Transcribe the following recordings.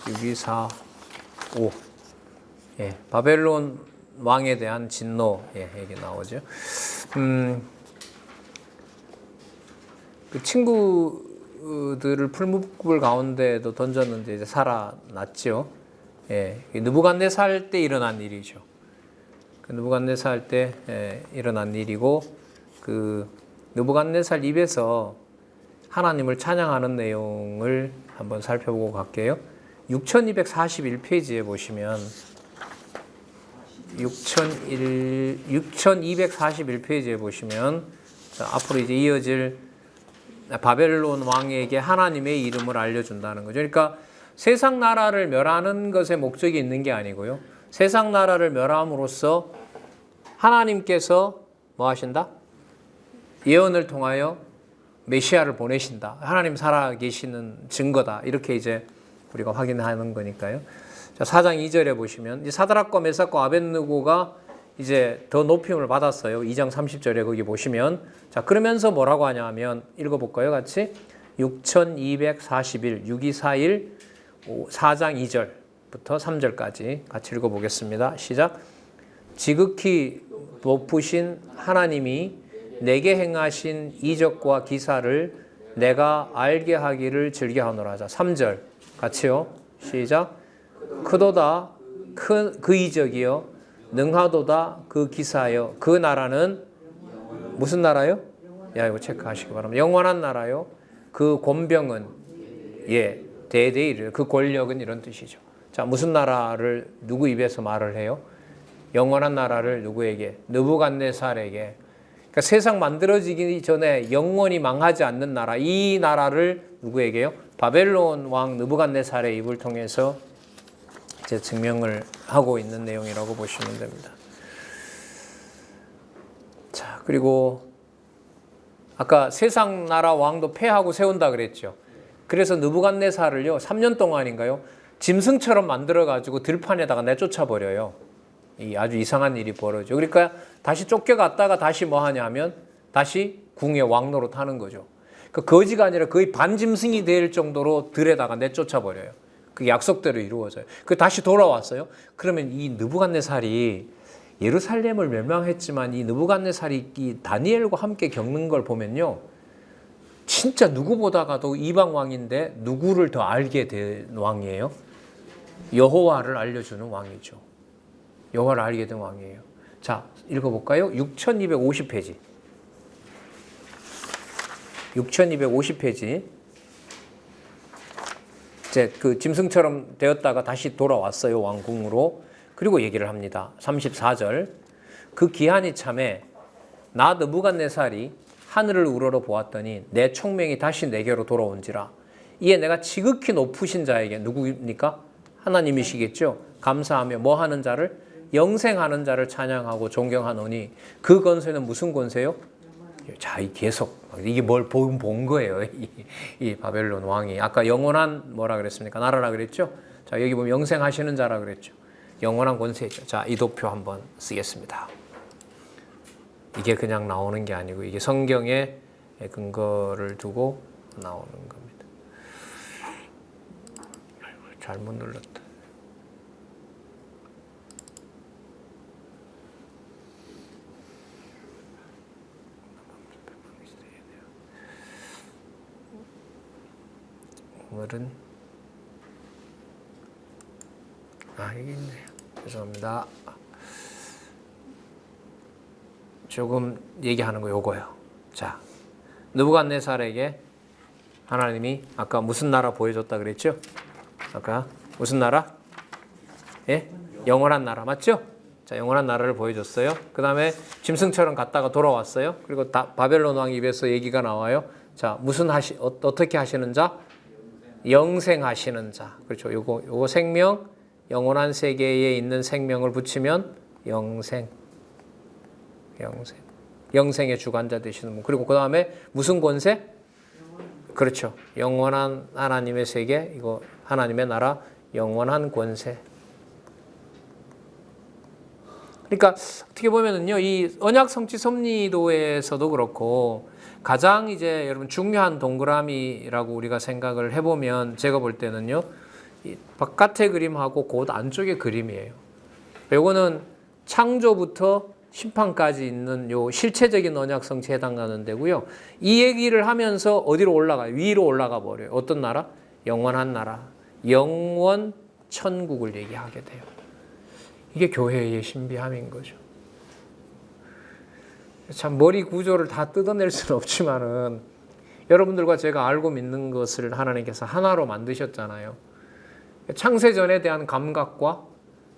6, 2, 4, 5. 예, 바벨론 왕에 대한 진노, 예, 얘기 나오죠. 그 친구들을 풀무불 가운데도 던졌는데 이제 살아났죠. 예, 느부갓네살 때 일어난 일이죠. 그 느부갓네살 때 일어난 일이고, 그 느부갓네살 입에서 하나님을 찬양하는 내용을 한번 살펴보고 갈게요. 6241페이지에 보시면 6241페이지에 보시면 자, 앞으로 이제 이어질 바벨론 왕에게 하나님의 이름을 알려준다는 거죠. 그러니까 세상 나라를 멸하는 것에 목적이 있는 게 아니고요. 세상 나라를 멸함으로써 하나님께서 뭐 하신다? 예언을 통하여 메시아를 보내신다. 하나님 살아계시는 증거다. 이렇게 이제 우리가 확인하는 거니까요. 자, 4장 2절에 보시면 이제 사드락과 메삭과 아벳느고가 이제 더 높임을 받았어요. 2장 30절에 거기 보시면 자, 그러면서 뭐라고 하냐 하면 읽어볼까요? 같이 6241, 6241, 4장 2절부터 3절까지 같이 읽어보겠습니다. 시작. 지극히 높으신 하나님이 내게 행하신 이적과 기사를 내가 알게 하기를 즐겨하노라. 자, 3절 같이요. 시작. 크도다 그 이적이요 능하도다 그 기사요. 그 나라는 무슨 나라요? 야, 이거 체크하시기 바랍니다. 영원한 나라요. 그 권병은 예 대대에 이르. 그 권력은 이런 뜻이죠. 자, 무슨 나라를 누구 입에서 말을 해요? 영원한 나라를 누구에게? 느부갓네살에게. 그러니까 세상 만들어지기 전에 영원히 망하지 않는 나라, 이 나라를 누구에게요? 바벨론 왕 느부갓네살의 입을 통해서 이제 증명을 하고 있는 내용이라고 보시면 됩니다. 자, 그리고 아까 세상 나라 왕도 폐하고 세운다 그랬죠. 그래서 느부갓네살을요 3년 동안인가요? 짐승처럼 만들어 가지고 들판에다가 내쫓아 버려요. 이 아주 이상한 일이 벌어져. 그러니까 다시 쫓겨갔다가 다시 뭐 하냐 하면 다시 궁의 왕노릇 하는 거죠. 그 거지가 아니라 거의 반짐승이 될 정도로 들에다가 내쫓아 버려요. 그 약속대로 이루어져요. 그 다시 돌아왔어요. 그러면 이 느부갓네살이 예루살렘을 멸망했지만 이 느부갓네살이 이 다니엘과 함께 겪는 걸 보면요. 진짜 누구보다가도 이방 왕인데 누구를 더 알게 된 왕이에요? 여호와를 알려주는 왕이죠. 여호와를 알게 된 왕이에요. 자, 읽어볼까요? 6250페이지. 6250페이지. 이제 그 짐승처럼 되었다가 다시 돌아왔어요. 왕궁으로. 그리고 얘기를 합니다. 34절. 그 기한이 참에 나 느부갓네살이 하늘을 우러러 보았더니 내 총명이 다시 내게로 돌아온지라. 이에 내가 지극히 높으신 자에게 누구입니까? 하나님이시겠죠. 감사하며 뭐 하는 자를? 영생하는 자를 찬양하고 존경하노니 그 권세는 무슨 권세요? 자, 이 계속 이게 뭘 본 거예요. 이 바벨론 왕이 아까 영원한 뭐라 그랬습니까? 나라라 그랬죠. 자, 여기 보면 영생하시는 자라 그랬죠. 영원한 권세죠. 자, 이 도표 한번 쓰겠습니다. 이게 그냥 나오는 게 아니고 이게 성경에 근거를 두고 나오는 겁니다. 아이고, 잘못 눌렀다. 오늘은 여기 있네요. 죄송합니다. 조금 얘기하는 거 요거예요. 자, 느부갓네살에게 하나님이 아까 무슨 나라 보여줬다 그랬죠? 아까 무슨 나라? 예? 영원한 나라 맞죠? 자, 영원한 나라를 보여줬어요. 그 다음에 짐승처럼 갔다가 돌아왔어요. 그리고 바벨론 왕 입에서 얘기가 나와요. 자, 어떻게 하시는 자? 영생하시는 자. 그렇죠. 요거 생명, 영원한 세계에 있는 생명을 붙이면 영생. 영생의 주관자 되시는 분. 그리고 그 다음에 무슨 권세? 그렇죠. 영원한 하나님의 세계, 이거 하나님의 나라, 영원한 권세. 그러니까 어떻게 보면은요, 이 언약 성취 섭리도에서도 그렇고 가장 이제 여러분 중요한 동그라미라고 우리가 생각을 해보면 제가 볼 때는요, 이 바깥의 그림하고 곧 안쪽의 그림이에요. 요거는 창조부터 심판까지 있는 요 실체적인 언약성체에 해당하는 데고요. 이 얘기를 하면서 어디로 올라가요? 위로 올라가 버려요. 어떤 나라? 영원한 나라. 영원 천국을 얘기하게 돼요. 이게 교회의 신비함인 거죠. 참 머리 구조를 다 뜯어낼 수는 없지만은 여러분들과 제가 알고 믿는 것을 하나님께서 하나로 만드셨잖아요. 창세전에 대한 감각과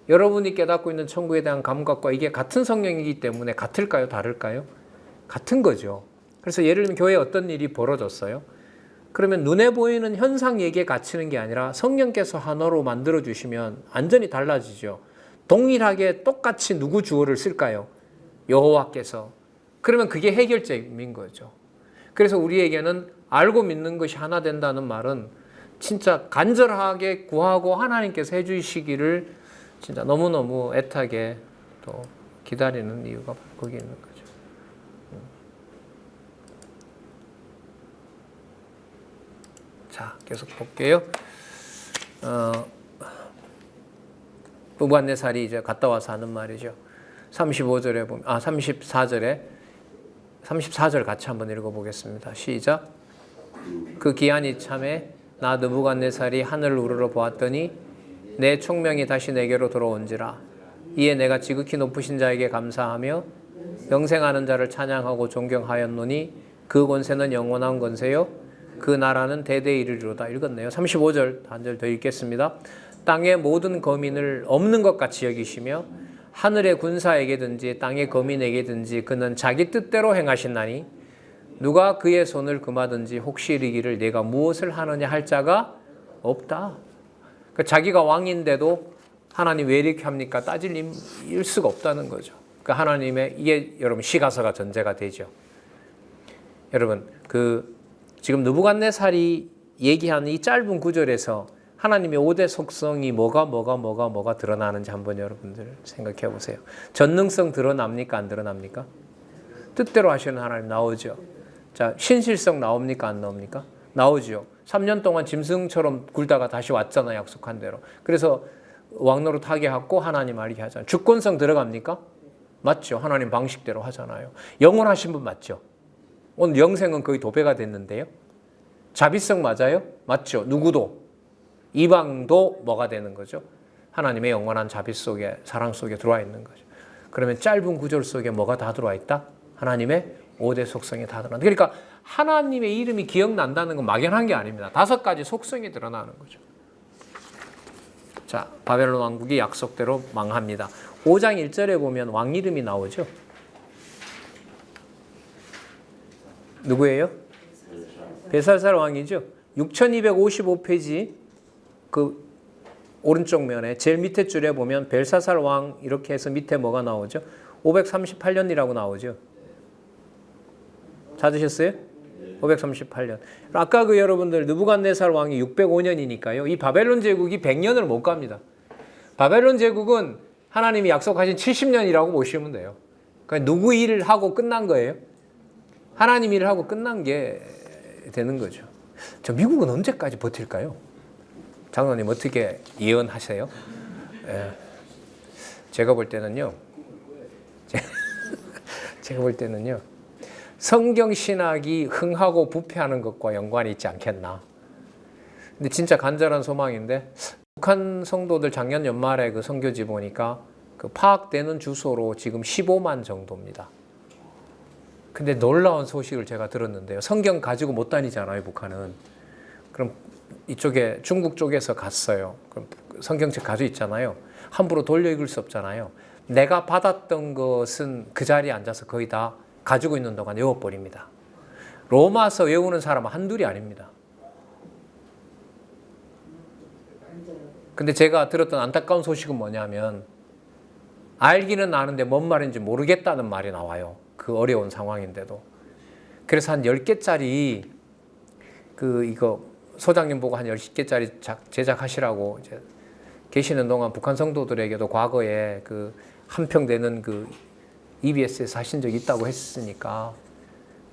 여러분이 깨닫고 있는 천국에 대한 감각과 이게 같은 성령이기 때문에 같을까요? 다를까요? 같은 거죠. 그래서 예를 들면 교회에 어떤 일이 벌어졌어요. 그러면 눈에 보이는 현상 얘기에 갇히는 게 아니라 성령께서 하나로 만들어주시면 완전히 달라지죠. 동일하게 똑같이 누구 주어를 쓸까요? 여호와께서. 그러면 그게 해결점인 거죠. 그래서 우리에게는 알고 믿는 것이 하나 된다는 말은 진짜 간절하게 구하고 하나님께서 해주시기를 진짜 너무너무 애타게 또 기다리는 이유가 거기 있는 거죠. 자, 계속 볼게요. 느부갓네살이 이제 갔다 와서 하는 말이죠. 35절에 보면 34절 같이 한번 읽어보겠습니다. 시작. 그 기한이 참에 나 느부갓네살이 하늘을 우러러 보았더니 내 총명이 다시 내게로 돌아온지라. 이에 내가 지극히 높으신 자에게 감사하며 영생하는 자를 찬양하고 존경하였노니 그 권세는 영원한 권세요 그 나라는 대대에 이르리로다. 읽었네요. 35절 한 절 더 읽겠습니다. 땅의 모든 거민을 없는 것 같이 여기시며 하늘의 군사에게든지 땅의 거민에게든지 그는 자기 뜻대로 행하신나니 누가 그의 손을 금하든지 혹시 이르기를 내가 무엇을 하느냐 할 자가 없다. 그러니까 자기가 왕인데도 하나님 왜 이렇게 합니까? 따질 일 수가 없다는 거죠. 그러니까 하나님의 이게 여러분 시가서가 전제가 되죠. 여러분 지금 느부갓네살이 얘기하는 이 짧은 구절에서 하나님의 5대 속성이 뭐가 드러나는지 한번 여러분들 생각해 보세요. 전능성 드러납니까? 안 드러납니까? 뜻대로 하시는 하나님 나오죠. 자, 신실성 나옵니까? 안 나옵니까? 나오죠. 3년 동안 짐승처럼 굴다가 다시 왔잖아요. 약속한 대로. 그래서 왕노릇 하게 하고 하나님 알게 하잖아요. 주권성 들어갑니까? 맞죠. 하나님 방식대로 하잖아요. 영원하신 분 맞죠. 오늘 영생은 거의 도배가 됐는데요. 자비성 맞아요? 맞죠. 누구도. 이방도 뭐가 되는 거죠? 하나님의 영원한 자비 속에 사랑 속에 들어와 있는 거죠. 그러면 짧은 구절 속에 뭐가 다 들어와 있다? 하나님의 5대 속성이 다 드러난다. 그러니까 하나님의 이름이 기억난다는 건 막연한 게 아닙니다. 5가지 속성이 드러나는 거죠. 자, 바벨론 왕국이 약속대로 망합니다. 5장 1절에 보면 왕 이름이 나오죠. 누구예요? 벨사살 왕이죠. 6255페이지 그 오른쪽 면에 제일 밑에 줄에 보면 벨사살 왕 이렇게 해서 밑에 뭐가 나오죠? 538년이라고 나오죠. 찾으셨어요? 538년. 아까 그 여러분들 느부갓네살 왕이 605년이니까요. 이 바벨론 제국이 100년을 못 갑니다. 바벨론 제국은 하나님이 약속하신 70년이라고 보시면 돼요. 그러니까 누구 일을 하고 끝난 거예요? 하나님 일을 하고 끝난 게 되는 거죠. 저 미국은 언제까지 버틸까요? 장로님 어떻게 예언하세요? 예. 제가 볼 때는요. 성경 신학이 흥하고 부패하는 것과 연관이 있지 않겠나. 근데 진짜 간절한 소망인데 북한 성도들 작년 연말에 그 선교지 보니까 그 파악되는 주소로 지금 15만 정도입니다. 근데 놀라운 소식을 제가 들었는데요. 성경 가지고 못 다니잖아요, 북한은. 그럼 이쪽에 중국 쪽에서 갔어요. 그럼 성경책 가지고 있잖아요. 함부로 돌려 읽을 수 없잖아요. 내가 받았던 것은 그 자리에 앉아서 거의 다 가지고 있는 동안 외워버립니다. 로마서 외우는 사람은 한둘이 아닙니다. 근데 제가 들었던 안타까운 소식은 뭐냐면 알기는 아는데 뭔 말인지 모르겠다는 말이 나와요. 그 어려운 상황인데도. 그래서 한 10개짜리 이거 소장님 보고 한 10개짜리 제작하시라고 이제 계시는 동안 북한 성도들에게도 과거에 그 한평 되는 그 EBS에서 하신 적이 있다고 했으니까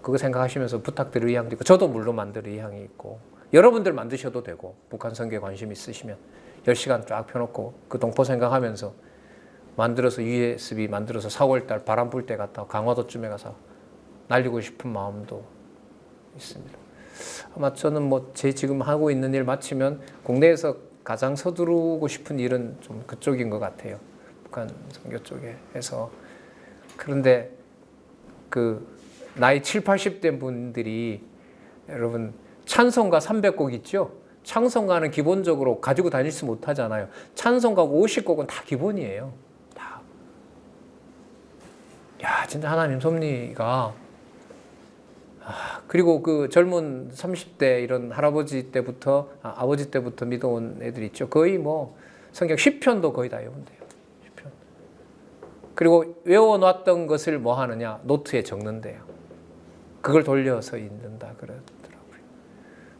그거 생각하시면서 부탁드릴 의향도 있고 저도 물론 만들 의향이 있고 여러분들 만드셔도 되고 북한 선교에 관심 있으시면 10시간 쫙 펴놓고 그 동포 생각하면서 만들어서 USB 만들어서 4월달 바람 불 때 갔다 강화도쯤에 가서 날리고 싶은 마음도 있습니다. 아마 저는 뭐 제 지금 하고 있는 일 마치면 국내에서 가장 서두르고 싶은 일은 좀 그쪽인 것 같아요. 북한 선교 쪽에 해서. 그런데 그 나이 7, 80대 분들이 여러분 찬송가 300곡 있죠? 찬송가는 기본적으로 가지고 다닐 수 못하잖아요. 찬송가 50곡은 다 기본이에요. 다. 야, 진짜 하나님 섭리가. 그리고 그 젊은 30대 이런 할아버지 때부터 아버지 때부터 믿어온 애들 있죠. 거의 뭐 성경 10편도 거의 다 외운대요. 10편. 그리고 외워놨던 것을 뭐 하느냐? 노트에 적는데요. 그걸 돌려서 읽는다 그러더라고요.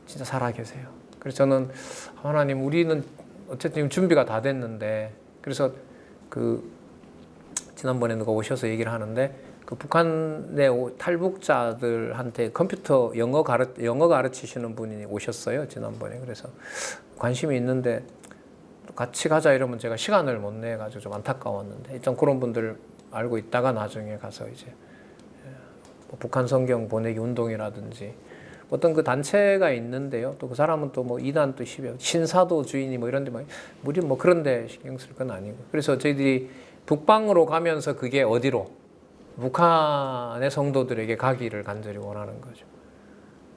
진짜 살아계세요. 그래서 저는 하나님 우리는 어쨌든 준비가 다 됐는데 그래서 그 지난번에 누가 오셔서 얘기를 하는데 그 북한의 탈북자들한테 컴퓨터 영어 가르치시는 분이 오셨어요. 지난번에. 그래서 관심이 있는데 같이 가자 이러면 제가 시간을 못 내가지고 좀 안타까웠는데 일단 그런 분들 알고 있다가 나중에 가서 이제 뭐 북한 성경 보내기 운동이라든지 어떤 그 단체가 있는데요. 또 그 사람은 또 뭐 이단 또 신사도 주인이 뭐 이런데 막 우리 뭐 그런데 신경 쓸 건 아니고 그래서 저희들이 북방으로 가면서 그게 어디로 북한의 성도들에게 가기를 간절히 원하는 거죠.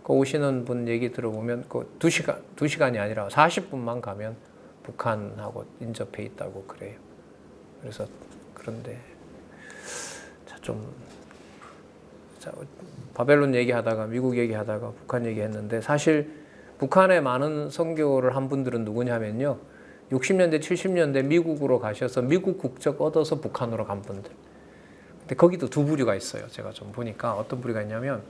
그 오시는 분 얘기 들어보면 그 2시간이 아니라 40분만 가면 북한하고 인접해 있다고 그래요. 그래서 그런데 바벨론 얘기하다가 미국 얘기하다가 북한 얘기했는데 사실 북한에 많은 선교를 한 분들은 누구냐면요. 60년대 70년대 미국으로 가셔서 미국 국적 얻어서 북한으로 간 분들. 근데 거기도 두 부류가 있어요. 제가 좀 보니까 어떤 부류가 있냐면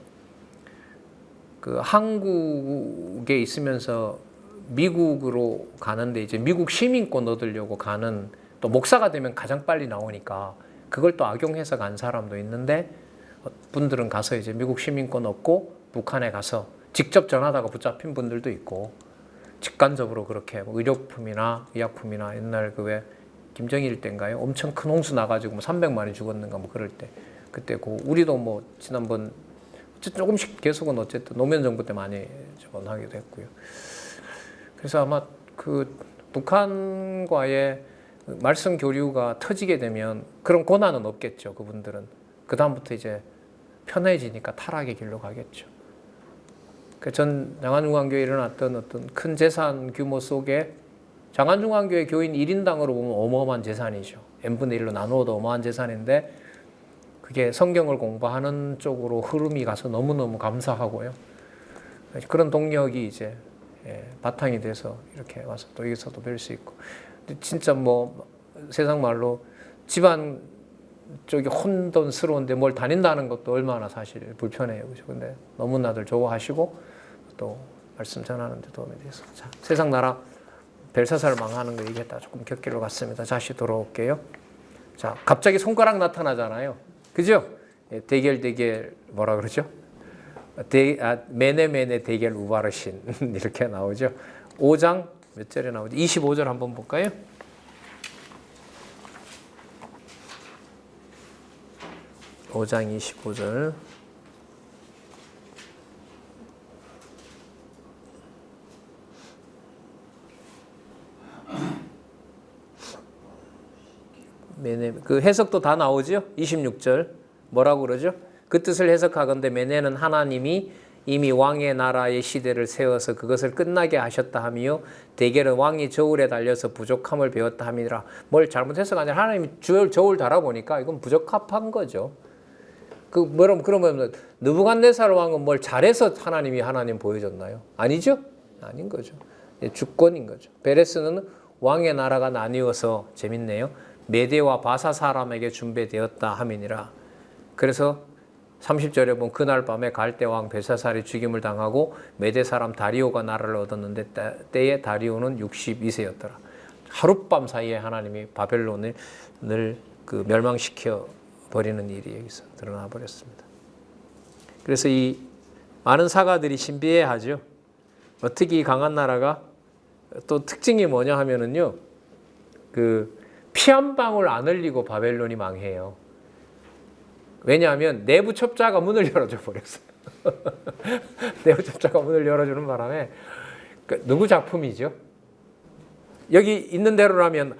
그 한국에 있으면서 미국으로 가는데 이제 미국 시민권 얻으려고 가는 또 목사가 되면 가장 빨리 나오니까 그걸 또 악용해서 간 사람도 있는데 분들은 가서 이제 미국 시민권 얻고 북한에 가서 직접 전하다가 붙잡힌 분들도 있고 직간접으로 그렇게 뭐 의료품이나 의약품이나 옛날 그 왜 김정일 때인가요? 엄청 큰 홍수 나가지고 뭐 300만이 죽었는가 뭐 그럴 때 그때 우리도 뭐 지난번 조금씩 계속은 어쨌든 노무현 정부 때 많이 하기도 했고요. 그래서 아마 그 북한과의 말씀 교류가 터지게 되면 그런 고난은 없겠죠. 그분들은 그 다음부터 이제 편해지니까 타락의 길로 가겠죠. 전 장안중앙교회에 일어났던 어떤 큰 재산 규모 속에 장안중앙교회 교인 1인당으로 보면 어마어마한 재산이죠. n분의 1로 나누어도 어마어마한 재산인데 그게 성경을 공부하는 쪽으로 흐름이 가서 너무너무 감사하고요. 그런 동력이 이제 바탕이 돼서 이렇게 와서 또 여기서도 뵐 수 있고. 진짜 뭐 세상 말로 집안 쪽이 혼돈스러운데 뭘 다닌다는 것도 얼마나 사실 불편해요. 그죠? 근데 너무나들 좋아하시고 또 말씀 전하는 데 도움이 돼서. 자, 세상 나라 벨사살 망하는 거 얘기했다 조금 곁길로 갔습니다. 다시 돌아올게요. 자, 갑자기 손가락 나타나잖아요. 그죠? 대결 뭐라 그러죠? 메네 대결 우바르신 이렇게 나오죠. 5장 몇 절에 나오죠? 25절 한번 볼까요? (5장 25절) 그 해석도 다 나오죠. 26절 뭐라고 그러죠? 그 뜻을 해석하건대 메네는 하나님이 이미 왕의 나라의 시대를 세워서 그것을 끝나게 하셨다 하며 대개는 왕이 저울에 달려서 부족함을 배웠다 함이라. 뭘 잘못해서가 아니라 하나님이 저울 달아보니까 이건 부적합한 거죠. 그러면 느부갓네살 왕은 뭘 잘해서 하나님이 하나님 보여줬나요? 아니죠? 아닌 거죠. 주권인 거죠. 베레스는 왕의 나라가 나뉘어서 재밌네요. 메대와 바사 사람에게 준비되었다 함이니라. 그래서 30절에 보면 그날 밤에 갈대 왕 벨사살이 죽임을 당하고 메대 사람 다리오가 나라를 얻었는데 때에 다리오는 62세였더라. 하룻밤 사이에 하나님이 바벨론을 그 멸망시켜 버리는 일이 여기서 드러나 버렸습니다. 그래서 이 많은 사가들이 신비해하죠. 어떻게 이 강한 나라가 또 특징이 뭐냐 하면은요. 그 피 한 방울 안 흘리고 바벨론이 망해요. 왜냐하면 내부 첩자가 문을 열어줘 버렸어요. 내부 첩자가 문을 열어주는 바람에 누구 작품이죠? 여기 있는 대로라면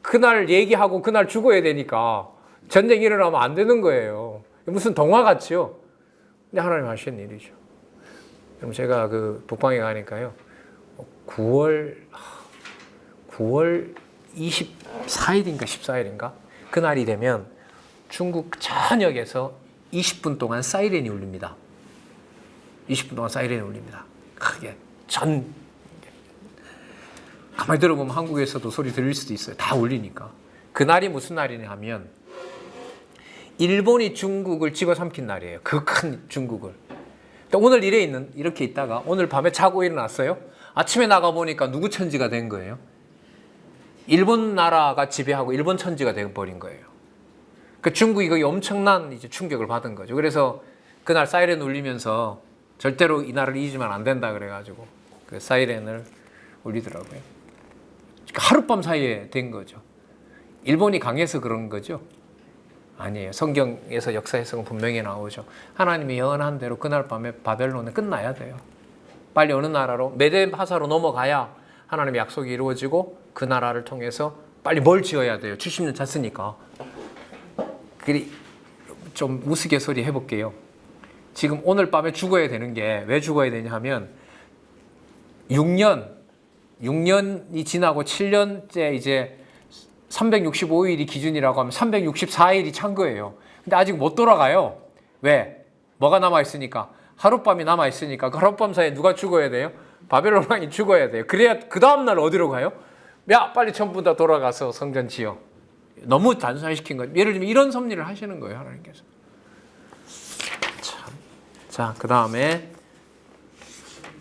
그날 얘기하고 그날 죽어야 되니까 전쟁이 일어나면 안 되는 거예요. 무슨 동화 같죠? 근데 하나님 하신 일이죠. 그럼 제가 그 북방에 가니까요. 9월 24일인가 14일인가 그날이 되면 중국 전역에서 20분 동안 사이렌이 울립니다. 20분 동안 사이렌이 울립니다. 크게 가만히 들어보면 한국에서도 소리 들릴 수도 있어요. 다 울리니까. 그날이 무슨 날이냐 하면 일본이 중국을 집어삼킨 날이에요. 그 큰 중국을. 오늘 이렇게 있다가 오늘 밤에 자고 일어났어요. 아침에 나가보니까 누구 천지가 된 거예요? 일본 나라가 지배하고 일본 천지가 되어버린 거예요. 그 중국이 거기 엄청난 이제 충격을 받은 거죠. 그래서 그날 사이렌 울리면서 절대로 이 나라를 잊으면 안 된다 그래가지고 그 사이렌을 울리더라고요. 하룻밤 사이에 된 거죠. 일본이 강해서 그런 거죠? 아니에요. 성경에서 역사 해석은 분명히 나오죠. 하나님이 예언한 대로 그날 밤에 바벨론은 끝나야 돼요. 빨리 어느 나라로 메데하사로 넘어가야 하나님의 약속이 이루어지고 그 나라를 통해서 빨리 뭘 지어야 돼요. 70년 찼으니까. 좀 우스갯소리 해볼게요. 지금 오늘 밤에 죽어야 되는 게 왜 죽어야 되냐 하면 6년이 지나고 7년째 이제 365일이 기준이라고 하면 364일이 찬 거예요. 근데 아직 못 돌아가요. 왜? 뭐가 남아있으니까. 하룻밤이 남아있으니까 그 하룻밤 사이에 누가 죽어야 돼요? 바벨론 왕이 죽어야 돼요. 그래야 그 다음날 어디로 가요? 야 빨리 전부 다 돌아가서 성전 지어. 너무 단순화시킨 거예요. 예를 들면 이런 섭리를 하시는 거예요. 하나님께서. 자, 그 다음에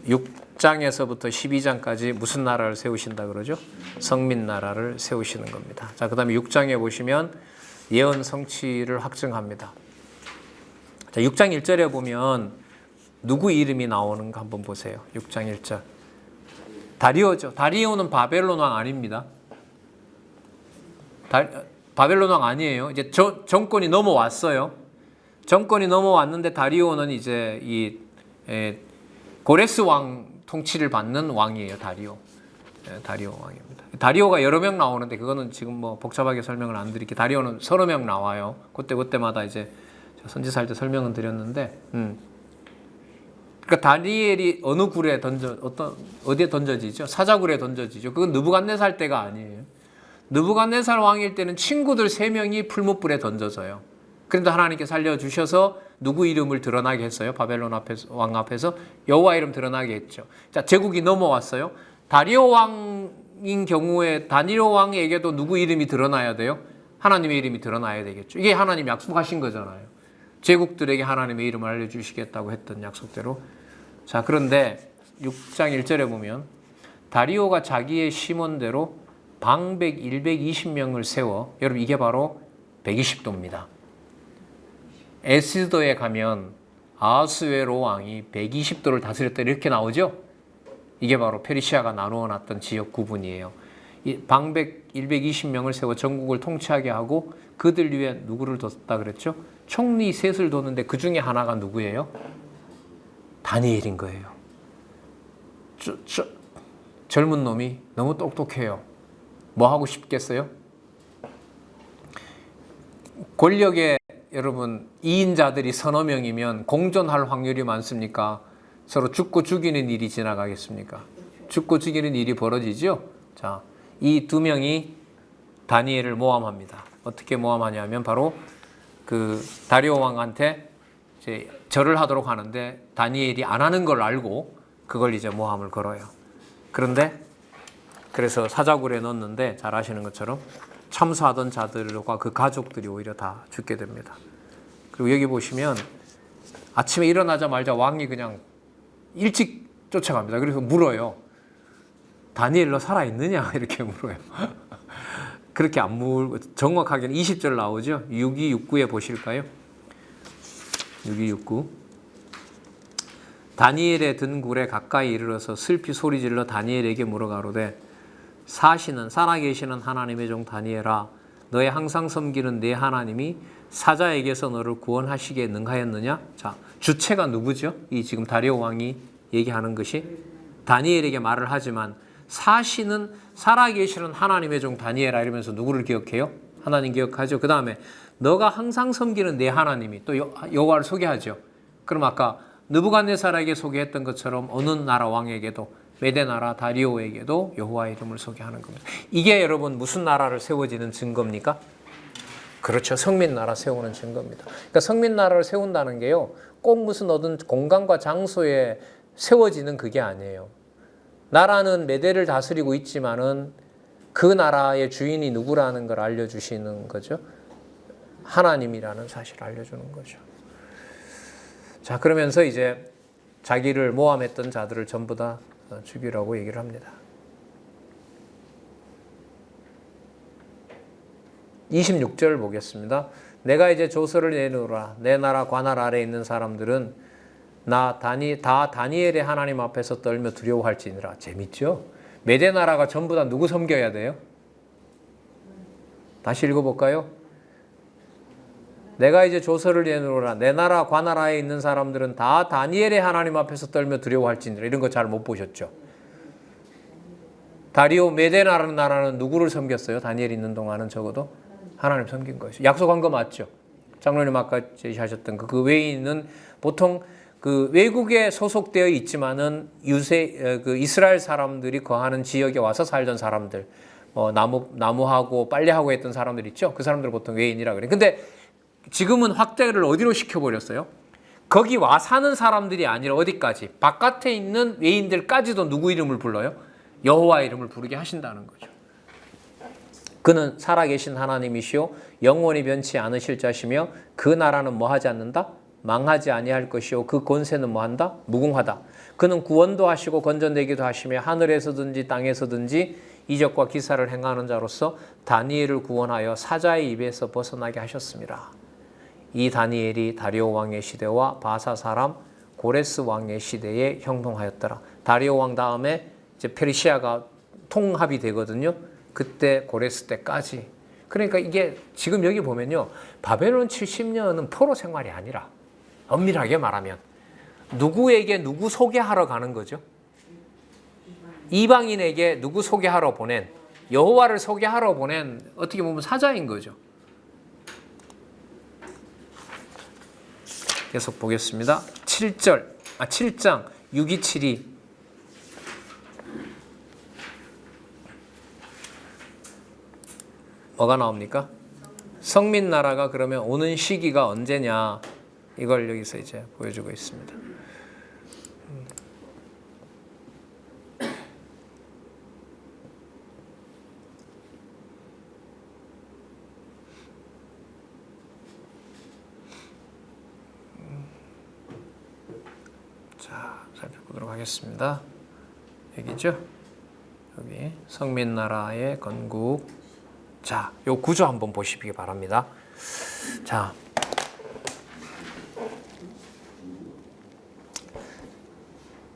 6장에서부터 12장까지 무슨 나라를 세우신다 그러죠? 성민 나라를 세우시는 겁니다. 자, 그 다음에 6장에 보시면 예언 성취를 확증합니다. 자, 6장 1절에 보면 누구 이름이 나오는가 한번 보세요. 6장 1절. 다리오죠. 다리오는 바벨론 왕 아닙니다. 바벨론 왕 아니에요. 이제 정권이 넘어왔어요. 정권이 넘어왔는데 다리오는 이제 이 고레스 왕 통치를 받는 왕이에요. 다리오 왕입니다. 다리오가 여러 명 나오는데 그거는 지금 뭐 복잡하게 설명을 안 드릴게요. 다리오는 서너 명 나와요. 그때마다 이제 선지서 할 때 설명은 드렸는데, 그러니까 다니엘이 어느 굴에 어디에 던져지죠? 사자굴에 던져지죠. 그건 느부갓네살 때가 아니에요. 느부갓네살 왕일 때는 친구들 3명이 풀무불에 던져져요. 그런데 하나님께 살려주셔서 누구 이름을 드러나게 했어요? 바벨론 왕 앞에서 여호와 이름 드러나게 했죠. 자, 제국이 넘어왔어요. 다리오 왕인 경우에 다니엘 왕에게도 누구 이름이 드러나야 돼요? 하나님의 이름이 드러나야 되겠죠. 이게 하나님 약속하신 거잖아요. 제국들에게 하나님의 이름을 알려주시겠다고 했던 약속대로. 자, 그런데 6장 1절에 보면 다리오가 자기의 심원대로 방백 120명을 세워, 여러분 이게 바로 120도입니다. 에스더에 가면 아하스웨로 왕이 120도를 다스렸다 이렇게 나오죠. 이게 바로 페르시아가 나누어 놨던 지역 구분이에요. 이 방백 120명을 세워 전국을 통치하게 하고 그들 위에 누구를 뒀다 그랬죠? 총리 셋을 뒀는데 그 중에 하나가 누구예요? 다니엘인 거예요. 젊은 놈이 너무 똑똑해요. 뭐 하고 싶겠어요? 권력에 여러분 2인자들이 서너 명이면 공존할 확률이 많습니까? 서로 죽고 죽이는 일이 지나가겠습니까? 죽고 죽이는 일이 벌어지죠? 자, 이 2명이 다니엘을 모함합니다. 어떻게 모함하냐면 바로 그 다리오 왕한테 이제 절을 하도록 하는데 다니엘이 안 하는 걸 알고 그걸 이제 모함을 걸어요. 그래서 사자굴에 넣었는데 잘 아시는 것처럼 참수하던 자들과 그 가족들이 오히려 다 죽게 됩니다. 그리고 여기 보시면 아침에 일어나자마자 왕이 그냥 일찍 쫓아갑니다. 그래서 물어요. 다니엘 너 살아있느냐? 이렇게 물어요. 그렇게 안 물고 정확하게는 20절 나오죠. 6269에 보실까요? 6269. 다니엘의 든 굴에 가까이 이르러서 슬피 소리질러 다니엘에게 물어가로되 사시는 살아계시는 하나님의 종 다니엘아 너의 항상 섬기는 네 하나님이 사자에게서 너를 구원하시기에 능하였느냐? 자, 주체가 누구죠? 이 지금 다리오 왕이 얘기하는 것이 다니엘에게 말을 하지만 사시는 살아계시는 하나님의 종 다니엘아 이러면서 누구를 기억해요? 하나님 기억하죠. 그 다음에 너가 항상 섬기는 내 하나님이 또 여호와를 소개하죠. 그럼 아까 느부갓네살에게 소개했던 것처럼 어느 나라 왕에게도 메대 나라 다리오에게도 여호와의 이름을 소개하는 겁니다. 이게 여러분 무슨 나라를 세워지는 증거입니까? 그렇죠. 성민나라 세우는 증거입니다. 그러니까 성민나라를 세운다는 게요. 꼭 무슨 어떤 공간과 장소에 세워지는 그게 아니에요. 나라는 메대를 다스리고 있지만은 그 나라의 주인이 누구라는 걸 알려주시는 거죠. 하나님이라는 사실을 알려주는 거죠. 자, 그러면서 이제 자기를 모함했던 자들을 전부 다 죽이라고 얘기를 합니다. 26절 보겠습니다. 내가 이제 조서를 내놓으라. 내 나라 관할 아래에 있는 사람들은 다 다니엘의 하나님 앞에서 떨며 두려워할지니라. 재밌죠? 메대 나라가 전부 다 누구 섬겨야 돼요? 다시 읽어볼까요? 내가 이제 조서를 내놓으라. 내 나라 관할 아래에 있는 사람들은 다 다니엘의 하나님 앞에서 떨며 두려워할지니라. 이런 거 잘 못 보셨죠? 다리오 메대 나라는 누구를 섬겼어요? 다니엘 있는 동안은 적어도 하나님 섬긴 거죠. 약속한 거 맞죠? 장로님 아까 제시하셨던 그 외에 있는 보통 그 외국에 소속되어 있지만은 그 이스라엘 사람들이 거하는 지역에 와서 살던 사람들, 나무하고 빨래하고 했던 사람들 있죠? 그 사람들 보통 외인이라 그래. 근데 지금은 확대를 어디로 시켜버렸어요? 거기 와 사는 사람들이 아니라 어디까지? 바깥에 있는 외인들까지도 누구 이름을 불러요? 여호와 이름을 부르게 하신다는 거죠. 그는 살아계신 하나님이시요 영원히 변치 않으실 자시며 그 나라는 뭐하지 않는다? 망하지 아니할 것이요 그 권세는 뭐한다? 무궁하다. 그는 구원도 하시고 건져내기도 하시며 하늘에서든지 땅에서든지 이적과 기사를 행하는 자로서 다니엘을 구원하여 사자의 입에서 벗어나게 하셨습니다. 이 다니엘이 다리오 왕의 시대와 바사 사람 고레스 왕의 시대에 형통하였더라. 다리오 왕 다음에 이제 페르시아가 통합이 되거든요. 그때 고레스 때까지. 그러니까 이게 지금 여기 보면요. 바벨론 70년은 포로 생활이 아니라 엄밀하게 말하면 누구에게 누구 소개하러 가는 거죠? 이방인에게 누구 소개하러 보낸 여호와를 소개하러 보낸 어떻게 보면 사자인 거죠. 계속 보겠습니다. 7장 627이 뭐가 나옵니까? 성민나라가 그러면 오는 시기가 언제냐 이걸 여기서 이제 보여주고 있습니다. 자, 살펴보도록 하겠습니다. 여기죠? 여기 성민나라의 건국. 자, 요 구조 한번 보시기 바랍니다. 자,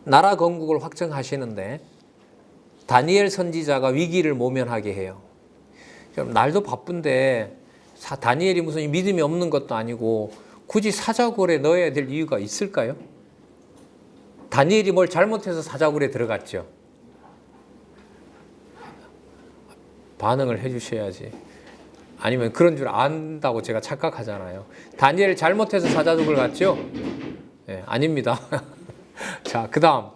나라 건국을 확정하시는데 다니엘 선지자가 위기를 모면하게 해요. 그럼 날도 바쁜데 다니엘이 무슨 믿음이 없는 것도 아니고 굳이 사자굴에 넣어야 될 이유가 있을까요? 다니엘이 뭘 잘못해서 사자굴에 들어갔죠. 반응을 해주셔야지. 아니면 그런 줄 안다고 제가 착각하잖아요. 다니엘 잘못해서 사자굴을 갔죠? 네, 아닙니다. 자, 그 다음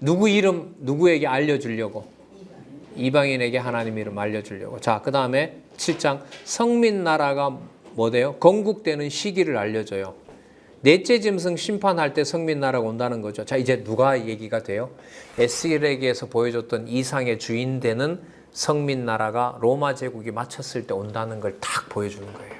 누구 이름 누구에게 알려주려고? 이방인에게 하나님 이름 알려주려고. 자, 그 다음에 7장 성민나라가 뭐돼요? 건국되는 시기를 알려줘요. 넷째 짐승 심판할 때 성민나라가 온다는 거죠. 자, 이제 누가 얘기가 돼요? 에스겔에게서 보여줬던 이상의 주인 되는 성민나라가 로마 제국이 마쳤을 때 온다는 걸 딱 보여주는 거예요.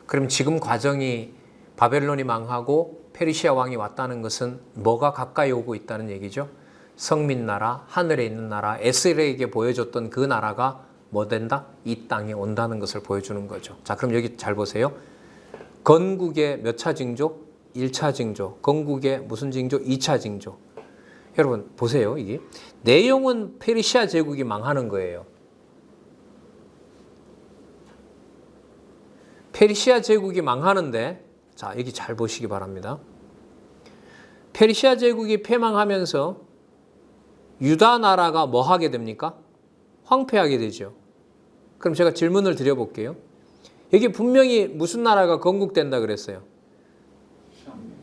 그럼 지금 과정이 바벨론이 망하고 페르시아 왕이 왔다는 것은 뭐가 가까이 오고 있다는 얘기죠? 성민나라, 하늘에 있는 나라, 에스겔에게 보여줬던 그 나라가 뭐 된다? 이 땅에 온다는 것을 보여주는 거죠. 자, 그럼 여기 잘 보세요. 건국의 몇 차 징조? 1차 징조, 건국의 무슨 징조? 2차 징조. 여러분 보세요. 이게 내용은 페르시아 제국이 망하는 거예요. 페르시아 제국이 망하는데, 자 여기 잘 보시기 바랍니다. 페르시아 제국이 패망하면서 유다 나라가 뭐 하게 됩니까? 황폐하게 되죠. 그럼 제가 질문을 드려볼게요. 여기 분명히 무슨 나라가 건국된다 그랬어요?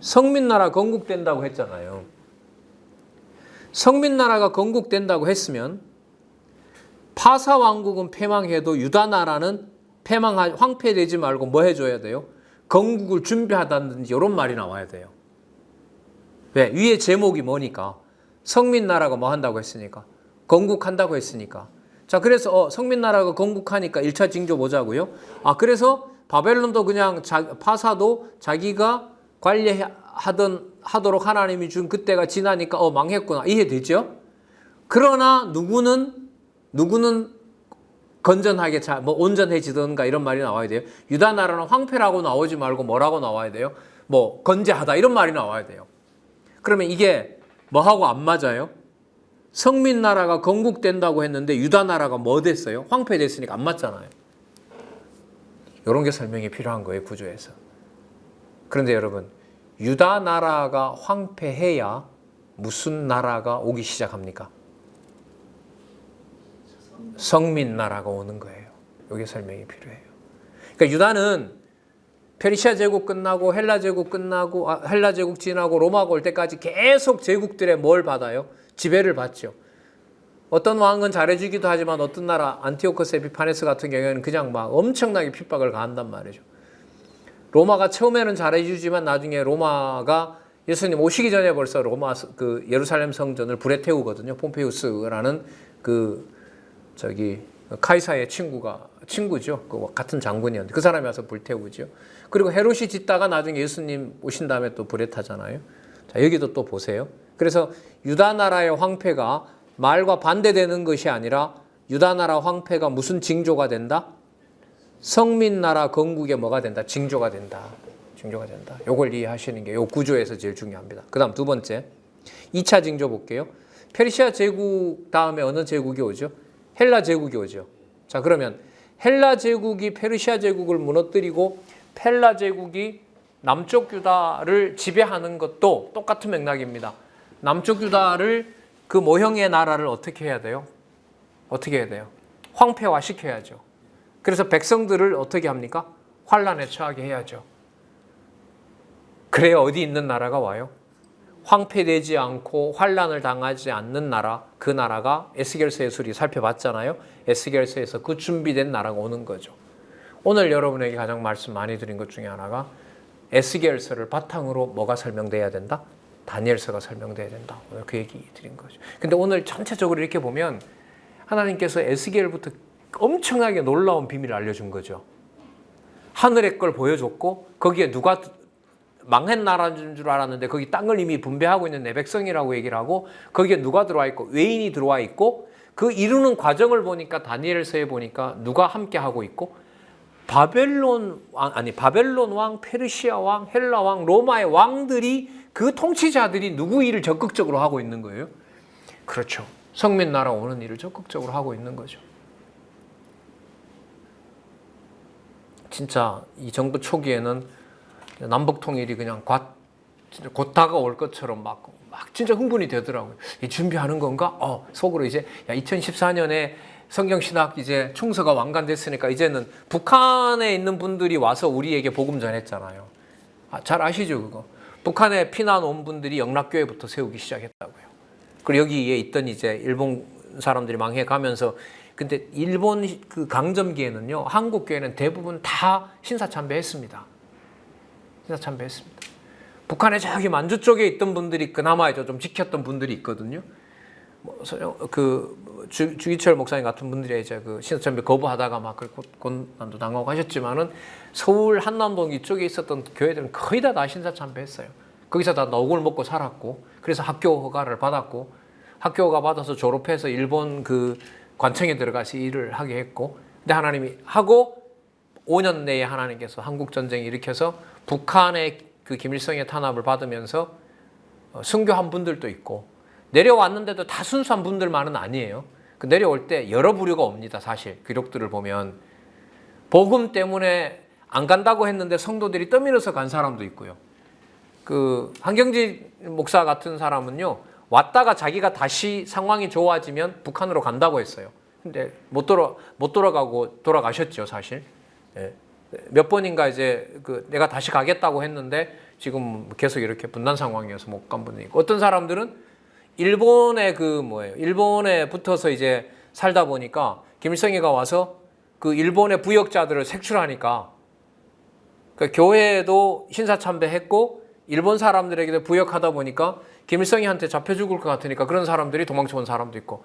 성민나라 건국된다고 했잖아요. 성민나라가 건국된다고 했으면 파사 왕국은 패망해도 유다 나라는 황폐되지 말고 뭐 해줘야 돼요? 건국을 준비하다든지 이런 말이 나와야 돼요. 왜? 위에 제목이 뭐니까? 성민나라가 뭐 한다고 했으니까? 건국한다고 했으니까. 자, 그래서 성민나라가 건국하니까 1차 징조 보자고요. 그래서 바벨론도 그냥 파사도 자기가 하도록 하나님이 준 그때가 지나니까 망했구나. 이해되죠? 그러나 누구는 건전하게 온전해지던가 이런 말이 나와야 돼요. 유다 나라는 황폐라고 나오지 말고 뭐라고 나와야 돼요? 건재하다 이런 말이 나와야 돼요. 그러면 이게 뭐하고 안 맞아요? 성민나라가 건국된다고 했는데 유다 나라가 뭐 됐어요? 황폐됐으니까 안 맞잖아요. 이런 게 설명이 필요한 거예요, 구조에서. 그런데 여러분, 유다 나라가 황폐해야 무슨 나라가 오기 시작합니까? 성민나라가 오는 거예요. 이게 설명이 필요해요. 그러니까 유다는 페르시아 제국 끝나고 헬라 제국 끝나고 헬라 제국 지나고 로마가 올 때까지 계속 제국들의 뭘 받아요? 지배를 받죠. 어떤 왕은 잘해주기도 하지만 어떤 나라 안티오코스 에피파네스 같은 경우에는 그냥 막 엄청나게 핍박을 가한단 말이죠. 로마가 처음에는 잘해주지만 나중에 로마가 예수님 오시기 전에 벌써 로마 예루살렘 성전을 불에 태우거든요. 폼페우스라는 카이사의 친구죠. 같은 장군이었는데 그 사람이 와서 불태우죠. 그리고 헤롯이 짓다가 나중에 예수님 오신 다음에 또 불에 타잖아요. 자, 여기도 또 보세요. 그래서 유다 나라의 황폐가 말과 반대되는 것이 아니라 유다 나라 황폐가 무슨 징조가 된다? 성민 나라 건국의 뭐가 된다? 징조가 된다. 징조가 된다. 요걸 이해하시는 게 요 구조에서 제일 중요합니다. 그다음 두 번째. 2차 징조 볼게요. 페르시아 제국 다음에 어느 제국이 오죠? 헬라 제국이 오죠. 자, 그러면 헬라 제국이 페르시아 제국을 무너뜨리고 헬라 제국이 남쪽 유다를 지배하는 것도 똑같은 맥락입니다. 남쪽 유다를 그 모형의 나라를 어떻게 해야 돼요? 어떻게 해야 돼요? 황폐화 시켜야죠. 그래서 백성들을 어떻게 합니까? 환란에 처하게 해야죠. 그래야 어디 있는 나라가 와요? 황폐되지 않고 환란을 당하지 않는 나라, 그 나라가 에스겔서의 수리 살펴봤잖아요. 에스겔서에서 그 준비된 나라가 오는 거죠. 오늘 여러분에게 가장 말씀 많이 드린 것 중에 하나가 에스겔서를 바탕으로 뭐가 설명돼야 된다? 다니엘서가 설명돼야 된다. 오늘 그 얘기 드린 거죠. 근데 오늘 전체적으로 이렇게 보면 하나님께서 에스겔부터 엄청나게 놀라운 비밀을 알려준 거죠. 하늘의 걸 보여줬고 거기에 누가 망한 나라인 줄 알았는데 거기 땅을 이미 분배하고 있는 내 백성이라고 얘기를 하고 거기에 누가 들어와 있고 외인이 들어와 있고 그 이루는 과정을 보니까 다니엘서에 보니까 누가 함께 하고 있고 바벨론 왕, 페르시아 왕, 헬라 왕, 로마의 왕들이 그 통치자들이 누구 일을 적극적으로 하고 있는 거예요? 그렇죠. 성민 나라 오는 일을 적극적으로 하고 있는 거죠. 진짜 이 정부 초기에는 남북 통일이 그냥 진짜 곧 다가올 것처럼 막 진짜 흥분이 되더라고요. 이 준비하는 건가? 속으로 이제 2014년에 성경신학 이제 총서가 완간됐으니까 이제는 북한에 있는 분들이 와서 우리에게 복음 전했잖아요. 잘 아시죠 그거? 북한에 피난 온 분들이 영락교회부터 세우기 시작했다고요. 그리고 여기에 있던 이제 일본 사람들이 망해가면서 근데 일본 그 강점기에는요 한국 교회는 대부분 다 신사참배했습니다. 신사참배했습니다. 북한에 저기 만주 쪽에 있던 분들이 그나마 좀 지켰던 분들이 있거든요. 주기철 목사님 같은 분들이 이제 그 신사참배 거부하다가 막 고난도 당하고 하셨지만은 서울 한남동 이쪽에 있었던 교회들은 거의 다 신사참배했어요. 거기서 다 녹을 먹고 살았고, 그래서 학교 허가를 받았고, 학교 허가 받아서 졸업해서 일본 그 관청에 들어가서 일을 하게 했고, 근데 하나님이 하고 5년 내에 하나님께서 한국 전쟁을 일으켜서 북한의 그 김일성의 탄압을 받으면서 순교한 분들도 있고 내려왔는데도 다 순수한 분들만은 아니에요. 그 내려올 때 여러 부류가 옵니다. 사실 기록들을 보면 복음 때문에 안 간다고 했는데 성도들이 떠밀어서 간 사람도 있고요. 그 한경지 목사 같은 사람은요, 왔다가 자기가 다시 상황이 좋아지면 북한으로 간다고 했어요. 근데 못 돌아가고 돌아가셨죠, 사실. 예. 몇 번인가 이제 내가 다시 가겠다고 했는데 지금 계속 이렇게 분단 상황이어서 못 간 분이 있고, 어떤 사람들은 일본에 일본에 붙어서 이제 살다 보니까 김일성이가 와서 그 일본의 부역자들을 색출하니까 그 교회에도 신사참배했고 일본 사람들에게도 부역하다 보니까 김일성이한테 잡혀 죽을 것 같으니까 그런 사람들이 도망쳐 온 사람도 있고,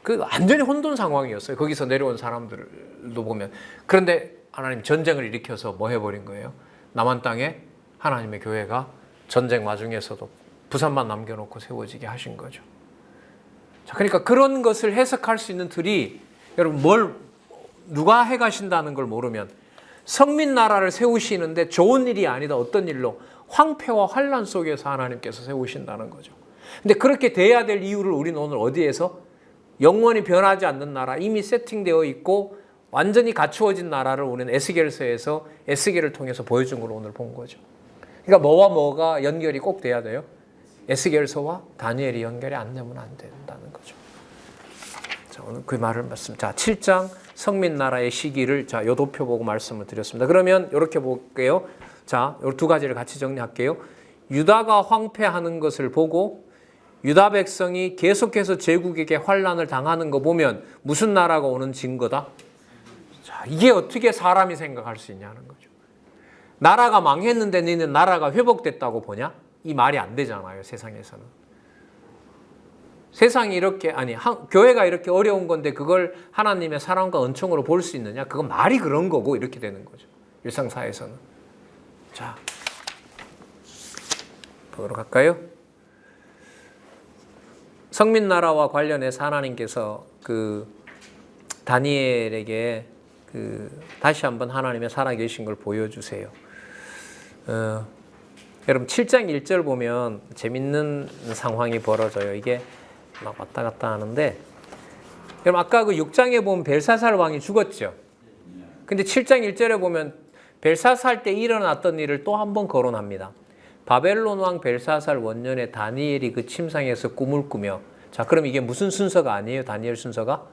그 완전히 혼돈 상황이었어요. 거기서 내려온 사람들도 보면. 그런데 하나님 전쟁을 일으켜서 뭐 해버린 거예요? 남한 땅에 하나님의 교회가 전쟁 와중에서도 부산만 남겨놓고 세워지게 하신 거죠. 자, 그러니까 그런 것을 해석할 수 있는 틀이, 여러분 누가 해가신다는 걸 모르면 성민 나라를 세우시는데 좋은 일이 아니다. 어떤 일로? 황폐와 환란 속에서 하나님께서 세우신다는 거죠. 근데 그렇게 돼야 될 이유를 우리는 오늘 어디에서? 영원히 변하지 않는 나라, 이미 세팅되어 있고 완전히 갖추어진 나라를 우리는 에스겔서에서 에스겔을 통해서 보여준 걸 오늘 본 거죠. 그러니까 뭐와 뭐가 연결이 꼭 돼야 돼요? 에스겔서와 다니엘이 연결이 안 되면 안 된다는 거죠. 자, 오늘 그 말을 자, 7장 성민 나라의 시기를 요 도표 보고 말씀을 드렸습니다. 그러면 이렇게 볼게요. 자, 이 두 가지를 같이 정리할게요. 유다가 황폐하는 것을 보고 유다 백성이 계속해서 제국에게 환란을 당하는 거 보면 무슨 나라가 오는 증거다? 자, 이게 어떻게 사람이 생각할 수 있냐는 거죠. 나라가 망했는데 너는 나라가 회복됐다고 보냐? 이 말이 안 되잖아요, 세상에서는. 세상이 이렇게, 교회가 이렇게 어려운 건데 그걸 하나님의 사랑과 은총으로 볼 수 있느냐? 그건 말이 그런 거고 이렇게 되는 거죠, 일상사에서는. 자, 보도록 할까요? 성민나라와 관련해서 하나님께서 다니엘에게 다시 한번 하나님의 살아계신 걸 보여주세요. 여러분 7장 1절 보면 재밌는 상황이 벌어져요. 이게 막 왔다 갔다 하는데, 여러분 아까 그 6장에 보면 벨사살 왕이 죽었죠. 근데 7장 1절에 보면 벨사살 때 일어났던 일을 또 한 번 거론합니다. 바벨론 왕 벨사살 원년에 다니엘이 그 침상에서 꿈을 꾸며, 자, 그럼 이게 무슨 순서가 아니에요? 다니엘 순서가?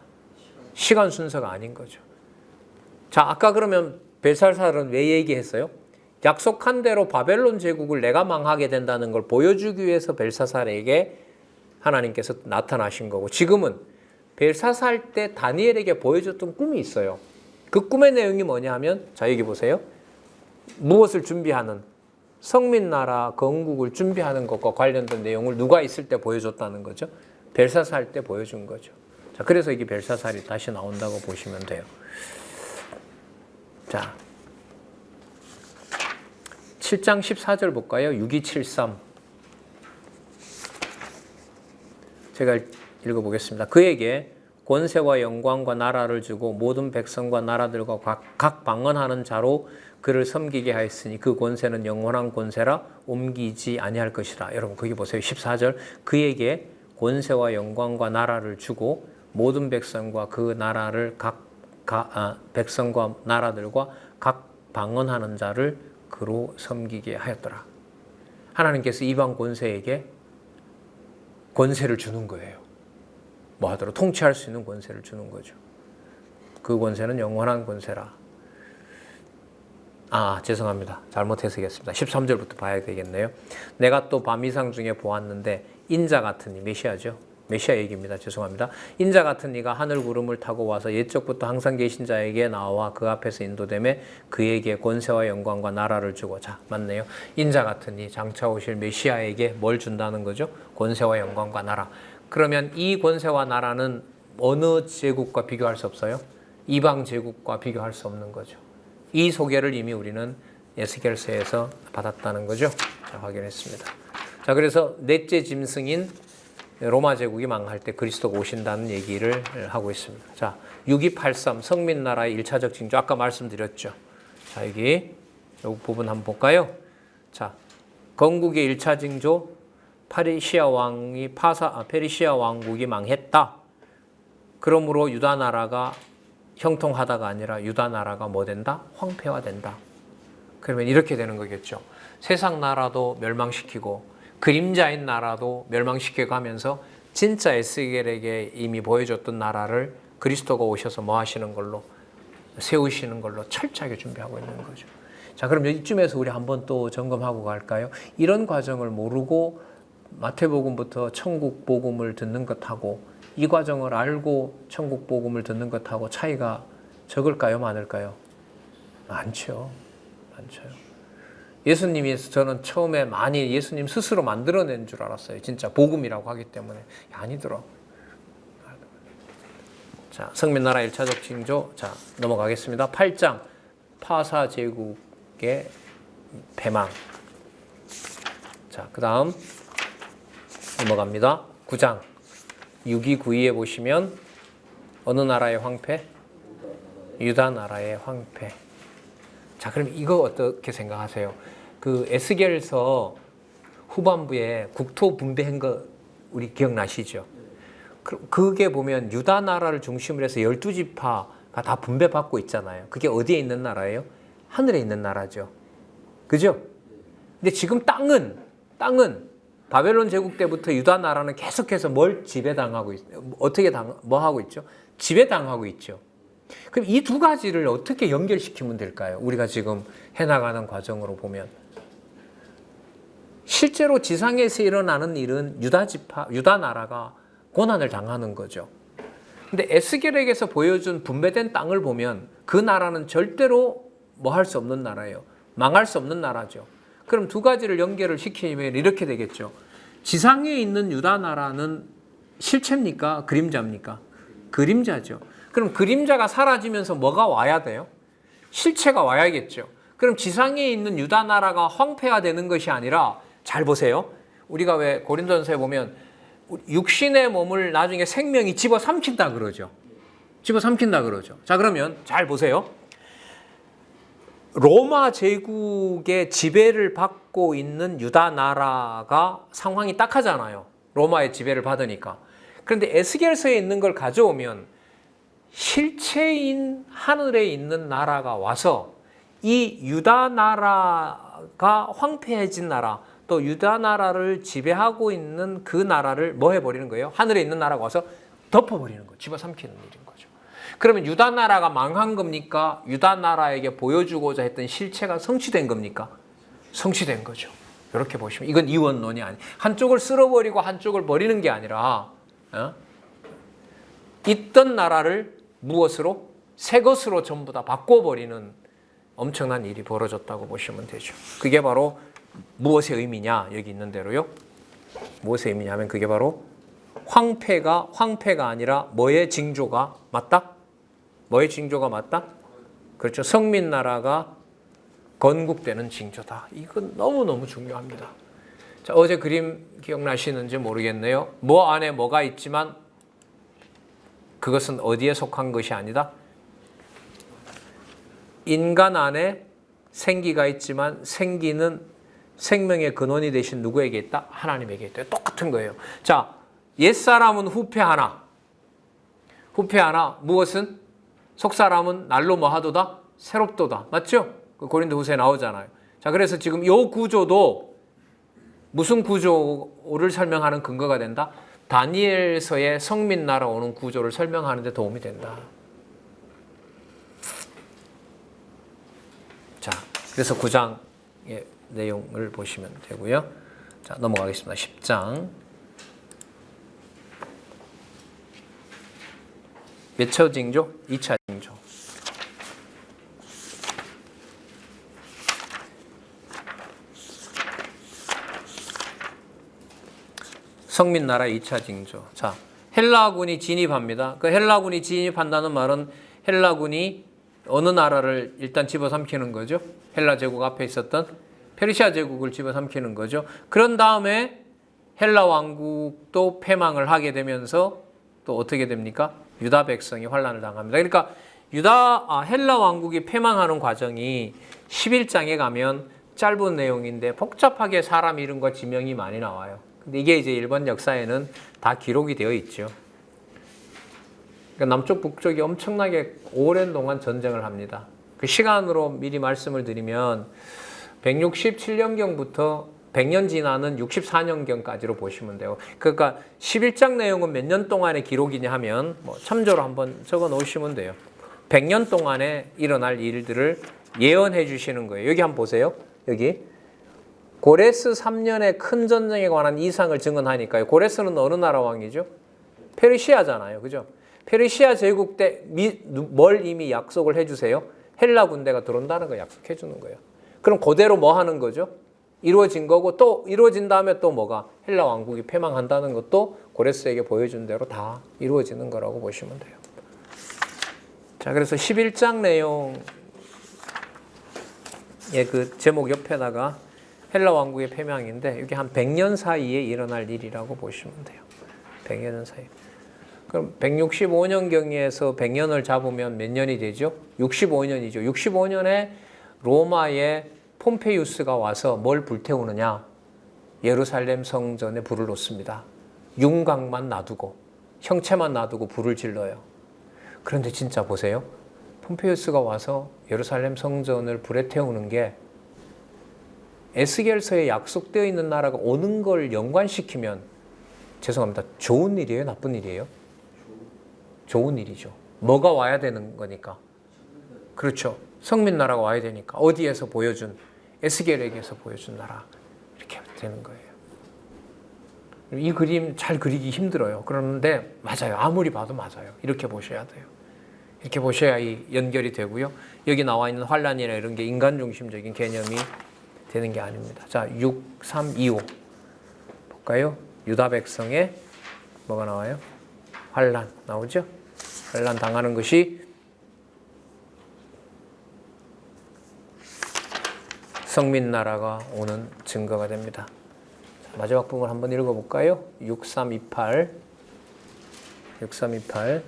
시간 순서가 아닌 거죠. 자, 아까 그러면 벨사살은 왜 얘기했어요? 약속한 대로 바벨론 제국을 내가 망하게 된다는 걸 보여주기 위해서 벨사살에게 하나님께서 나타나신 거고, 지금은 벨사살 때 다니엘에게 보여줬던 꿈이 있어요. 그 꿈의 내용이 뭐냐 하면, 자, 여기 보세요. 무엇을 준비하는, 성민나라 건국을 준비하는 것과 관련된 내용을 누가 있을 때 보여줬다는 거죠? 벨사살 때 보여준 거죠. 자, 그래서 이게 벨사살이 다시 나온다고 보시면 돼요. 자, 7장 14절 볼까요? 6273. 제가 읽어보겠습니다. 그에게 권세와 영광과 나라를 주고 모든 백성과 나라들과 각 방언하는 자로 그를 섬기게 하였으니 그 권세는 영원한 권세라 옮기지 아니할 것이라. 여러분 거기 보세요. 14절. 그에게 권세와 영광과 나라를 주고 모든 백성과 그 나라를 백성과 나라들과 각 방언하는 자를 그로 섬기게 하였더라. 하나님께서 이방 권세에게 권세를 주는 거예요. 뭐 하도록 통치할 수 있는 권세를 주는 거죠. 그 권세는 영원한 권세라. 죄송합니다. 잘못 해석했습니다. 13절부터 봐야 되겠네요. 내가 또 밤 이상 중에 보았는데 인자 같은 이, 메시아죠. 메시아 얘기입니다. 죄송합니다. 인자 같은 이가 하늘 구름을 타고 와서 옛적부터 항상 계신 자에게 나와 그 앞에서 인도되매 그에게 권세와 영광과 나라를 주고. 자, 맞네요. 인자 같은 이, 장차 오실 메시아에게 뭘 준다는 거죠? 권세와 영광과 나라. 그러면 이 권세와 나라는 어느 제국과 비교할 수 없어요? 이방 제국과 비교할 수 없는 거죠. 이 소개를 이미 우리는 에스겔서에서 받았다는 거죠. 자, 확인했습니다. 자, 그래서 넷째 짐승인 로마 제국이 망할 때 그리스도가 오신다는 얘기를 하고 있습니다. 자, 6283 성민나라의 1차적 징조 아까 말씀드렸죠. 자, 여기 이 부분 한번 볼까요? 자, 건국의 1차 징조 페르시아 왕국이 망했다. 그러므로 유다 나라가 형통하다가 아니라 유다 나라가 뭐 된다? 황폐화된다. 그러면 이렇게 되는 거겠죠. 세상 나라도 멸망시키고 그림자인 나라도 멸망시켜 가면서 진짜 에스겔에게 이미 보여줬던 나라를 그리스도가 오셔서 뭐 하시는 걸로? 세우시는 걸로 철저하게 준비하고 있는 거죠. 자, 그럼 이쯤에서 우리 한번 또 점검하고 갈까요? 이런 과정을 모르고 마태복음부터 천국 복음을 듣는 것하고 이 과정을 알고 천국 복음을 듣는 것하고 차이가 적을까요? 많을까요? 많죠. 예수님이 저는 처음에 많이 예수님 스스로 만들어낸 줄 알았어요. 진짜 복음이라고 하기 때문에. 아니더라고요. 자, 성민나라 1차적 징조. 자, 넘어가겠습니다. 8장 파사제국의 패망. 자, 그 다음 넘어갑니다. 9장 6위 9위에 보시면 어느 나라의 황폐? 유다 나라의 황폐. 자, 그럼 이거 어떻게 생각하세요? 그 에스겔서 후반부에 국토 분배한 거 우리 기억나시죠? 그게 보면 유다 나라를 중심으로 해서 12지파가 다 분배받고 있잖아요. 그게 어디에 있는 나라예요? 하늘에 있는 나라죠. 그죠? 근데 지금 땅은 바벨론 제국 때부터 유다 나라는 계속해서 뭘 지배당하고 있어요? 뭐 하고 있죠? 지배당하고 있죠. 그럼 이 두 가지를 어떻게 연결시키면 될까요? 우리가 지금 해나가는 과정으로 보면 실제로 지상에서 일어나는 일은 유다 나라가 고난을 당하는 거죠. 근데 에스겔에게서 보여준 분배된 땅을 보면 그 나라는 절대로 뭐 할 수 없는 나라예요. 망할 수 없는 나라죠. 그럼 두 가지를 연결을 시키면 이렇게 되겠죠. 지상에 있는 유다 나라는 실체입니까? 그림자입니까? 그림자죠. 그럼 그림자가 사라지면서 뭐가 와야 돼요? 실체가 와야겠죠. 그럼 지상에 있는 유다 나라가 황폐화되는 것이 아니라 잘 보세요. 우리가 왜 고린도전서에 보면 육신의 몸을 나중에 생명이 집어삼킨다 그러죠. 자, 그러면 잘 보세요. 로마 제국의 지배를 받고 있는 유다 나라가 상황이 딱하잖아요. 로마의 지배를 받으니까. 그런데 에스겔서에 있는 걸 가져오면 실체인 하늘에 있는 나라가 와서 이 유다 나라가 황폐해진 나라, 또 유다 나라를 지배하고 있는 그 나라를 뭐 해버리는 거예요? 하늘에 있는 나라가 와서 덮어버리는 거예요. 집어삼키는 일인 거죠. 그러면 유다 나라가 망한 겁니까? 유다 나라에게 보여주고자 했던 실체가 성취된 겁니까? 성취된 거죠. 이렇게 보시면 이건 이원론이 아니에요. 한쪽을 쓸어버리고 한쪽을 버리는 게 아니라 있던 나라를 무엇으로? 새 것으로 전부 다 바꿔버리는 엄청난 일이 벌어졌다고 보시면 되죠. 그게 바로 무엇의 의미냐? 여기 있는 대로요. 무엇의 의미냐면 그게 바로 황폐가 아니라 뭐의 징조가 맞다? 뭐의 징조가 맞다? 그렇죠. 성민나라가 건국되는 징조다. 이건 너무너무 중요합니다. 자, 어제 그림 기억나시는지 모르겠네요. 뭐 안에 뭐가 있지만 그것은 어디에 속한 것이 아니다? 인간 안에 생기가 있지만 생기는 생명의 근원이 되신 누구에게 있다? 하나님에게 있다. 똑같은 거예요. 자, 옛사람은 후패하나 무엇은? 속사람은 날로 뭐하도다? 새롭도다. 맞죠? 고린도후서에 나오잖아요. 자, 그래서 지금 이 구조도 무슨 구조를 설명하는 근거가 된다? 다니엘서의 성민나라 오는 구조를 설명하는 데 도움이 된다. 자, 그래서 9장의 내용을 보시면 되고요. 자, 넘어가겠습니다. 10장. 몇 차 징조? 2차 징조. 성민나라 2차 징조. 자, 헬라군이 진입합니다. 그 헬라군이 진입한다는 말은 헬라군이 어느 나라를 일단 집어삼키는 거죠? 헬라 제국 앞에 있었던 페르시아 제국을 집어삼키는 거죠. 그런 다음에 헬라 왕국도 패망을 하게 되면서 또 어떻게 됩니까? 유다 백성이 환난을 당합니다. 그러니까 헬라 왕국이 패망하는 과정이 11장에 가면 짧은 내용인데 복잡하게 사람 이름과 지명이 많이 나와요. 근데 이게 이제 일본 역사에는 다 기록이 되어 있죠. 그러니까 남쪽 북쪽이 엄청나게 오랜 동안 전쟁을 합니다. 그 시간으로 미리 말씀을 드리면 167년경부터 100년 지나는 64년경까지로 보시면 돼요. 그러니까 11장 내용은 몇 년 동안의 기록이냐 하면 뭐 참조로 한번 적어 놓으시면 돼요. 100년 동안에 일어날 일들을 예언해 주시는 거예요. 여기 한번 보세요. 여기 고레스 3년의 큰 전쟁에 관한 이상을 증언하니까요. 고레스는 어느 나라 왕이죠? 페르시아잖아요. 그죠? 페르시아 제국 때 뭘 이미 약속을 해주세요? 헬라 군대가 들어온다는 거 약속해 주는 거예요. 그럼 그대로 뭐 하는 거죠? 이루어진 거고 또 이루어진 다음에 또 뭐가 헬라 왕국이 패망한다는 것도 고레스에게 보여준 대로 다 이루어지는 거라고 보시면 돼요. 자, 그래서 11장 내용의 그 제목 옆에다가 헬라 왕국의 패망인데 이게 한 100년 사이에 일어날 일이라고 보시면 돼요. 100년 사이. 그럼 165년경에서 100년을 잡으면 몇 년이 되죠? 65년이죠. 65년에 로마의 폼페이우스가 와서 뭘 불태우느냐? 예루살렘 성전에 불을 놓습니다. 윤곽만 놔두고 형체만 놔두고 불을 질러요. 그런데 진짜 보세요. 폼페이우스가 와서 예루살렘 성전을 불에 태우는 게 에스겔서에 약속되어 있는 나라가 오는 걸 연관시키면 죄송합니다. 좋은 일이에요? 나쁜 일이에요? 좋은 일이죠. 뭐가 와야 되는 거니까. 그렇죠. 성민나라가 와야 되니까. 어디에서 보여준? 에스겔에게서 보여준 나라. 이렇게 되는 거예요. 이 그림 잘 그리기 힘들어요. 그런데 맞아요. 아무리 봐도 맞아요. 이렇게 보셔야 돼요. 이렇게 보셔야 이 연결이 되고요. 여기 나와 있는 환란이나 이런 게 인간 중심적인 개념이 되는 게 아닙니다. 자, 6, 3, 2, 5 볼까요? 유다 백성의 뭐가 나와요? 환란 나오죠? 환란 당하는 것이 성민나라가 오는 증거가 됩니다. 자, 마지막 부분 한번 읽어볼까요? 6328 6328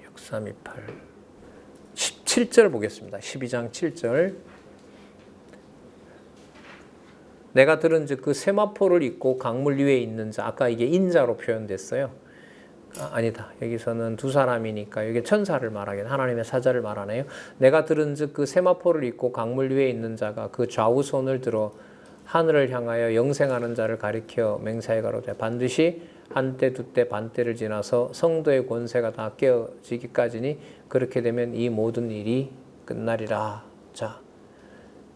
6328 17절 보겠습니다. 12장 7절 내가 들은즉 그 세마포를 입고 강물 위에 있는 자 아까 이게 인자로 표현됐어요. 아니다. 여기서는 두 사람이니까 이게 천사를 말하겠네. 하나님의 사자를 말하네요. 내가 들은즉 그 세마포를 입고 강물 위에 있는 자가 그 좌우 손을 들어 하늘을 향하여 영생하는 자를 가리켜 맹세하여 가로되 반드시 한때 두때 반때를 지나서 성도의 권세가 다 깨어지기까지니 그렇게 되면 이 모든 일이 끝나리라. 자,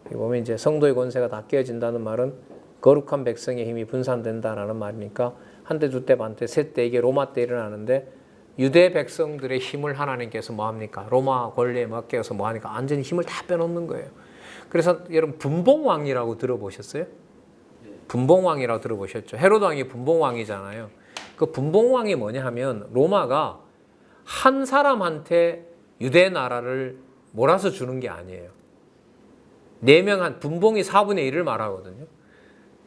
여기 보면 이제 성도의 권세가 다 깨어진다는 말은 거룩한 백성의 힘이 분산된다라는 말이니까 한때 두때 반때 세때 이게 로마 때 일어나는데 유대 백성들의 힘을 하나님께서 뭐합니까? 로마 권리에 맡겨서 뭐하니까 완전히 힘을 다 빼놓는 거예요. 그래서 여러분 분봉왕이라고 들어보셨어요? 분봉왕이라고 들어보셨죠? 헤로드 왕이 분봉왕이잖아요. 그 분봉왕이 뭐냐 하면 로마가 한 사람한테 유대 나라를 몰아서 주는 게 아니에요. 4명 분봉이 4분의 1을 말하거든요.